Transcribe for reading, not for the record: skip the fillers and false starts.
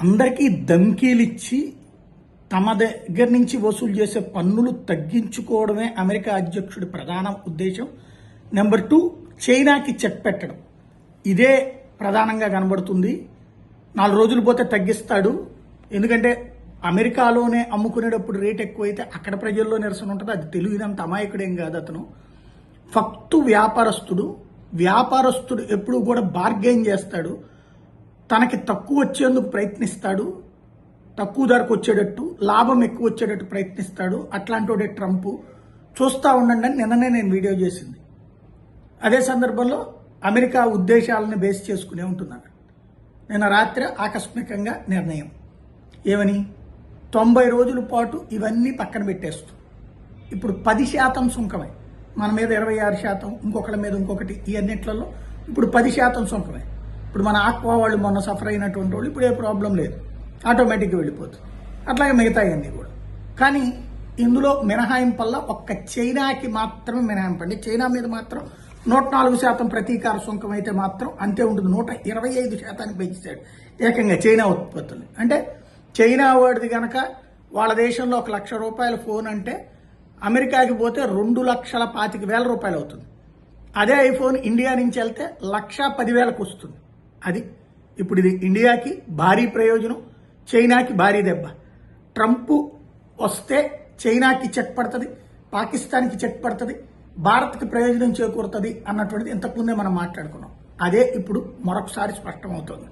అందరికీ ధమ్కీలిచ్చి తమ దగ్గర నుంచి వసూలు చేసే పన్నులు తగ్గించుకోవడమే అమెరికా అధ్యక్షుడి ప్రధాన ఉద్దేశం. నెంబర్ 2, చైనాకి చెక్ పెట్టడం. ఇదే ప్రధానంగా కనబడుతుంది. 4 రోజులు పోతే తగ్గిస్తాడు. ఎందుకంటే అమెరికాలోనే అమ్ముకునేటప్పుడు రేట్ ఎక్కువైతే అక్కడ ప్రజల్లో నిరసన ఉంటుంది. అది తెలియనంత అమాయకుడేం కాదు అతను. ఫక్తు వ్యాపారస్తుడు ఎప్పుడు కూడా బార్గెయిన్ చేస్తాడు. తనకి తక్కువ వచ్చేందుకు ప్రయత్నిస్తాడు, తక్కువ ధరకు వచ్చేటట్టు, లాభం ఎక్కువ వచ్చేటట్టు ప్రయత్నిస్తాడు. అట్లాంటి ట్రంప్. చూస్తూ ఉండండి అని నిన్ననే నేను వీడియో చేసింది. అదే సందర్భంలో అమెరికా ఉద్దేశాలను బేస్ చేసుకునే ఉంటున్నాను. నిన్న రాత్రి ఆకస్మికంగా నిర్ణయం ఏమని, 90 రోజుల పాటు ఇవన్నీ పక్కన పెట్టేస్తూ ఇప్పుడు 10% సుంకమే. మన మీద 26%, ఇంకొకళ్ళ మీద ఇంకొకటి, ఈ అన్నిట్లలో ఇప్పుడు 10% సుంకమే. ఇప్పుడు మన ఆక్వా వాళ్ళు మొన్న సఫర్ అయినటువంటి వాళ్ళు ఇప్పుడు ఏ ప్రాబ్లం లేదు, ఆటోమేటిక్గా వెళ్ళిపోతుంది. అట్లాగే మిగతాయన్నీ కూడా. కానీ ఇందులో మినహాయింపల్లా ఒక్క చైనాకి మాత్రమే మినహాయింపండి. చైనా మీద మాత్రం 104% ప్రతీకార సుంకం అయితే మాత్రం అంతే ఉంటుంది. 125% పెంచాడు ఏకంగా చైనా ఉత్పత్తులు. అంటే చైనా వాడిది కనుక వాళ్ళ దేశంలో ₹1,00,000 ఫోన్ అంటే అమెరికాకి పోతే 2,25,000 రూపాయలు అవుతుంది. అదే ఐఫోన్ ఇండియా నుంచి వెళ్తే 1,10,000కు వస్తుంది. అది ఇప్పుడు ఇది ఇండియాకి భారీ ప్రయోజనం, చైనాకి భారీ దెబ్బ. ట్రంప్ వస్తే చైనాకి చెక్ పడుతుంది, పాకిస్తాన్కి చెక్ పడుతుంది, భారత్కి ప్రయోజనం చేకూరుతుంది అన్నటువంటిది ఇంతకుముందే మనం మాట్లాడుకున్నాం. అదే ఇప్పుడు మరొకసారి స్పష్టమవుతుంది.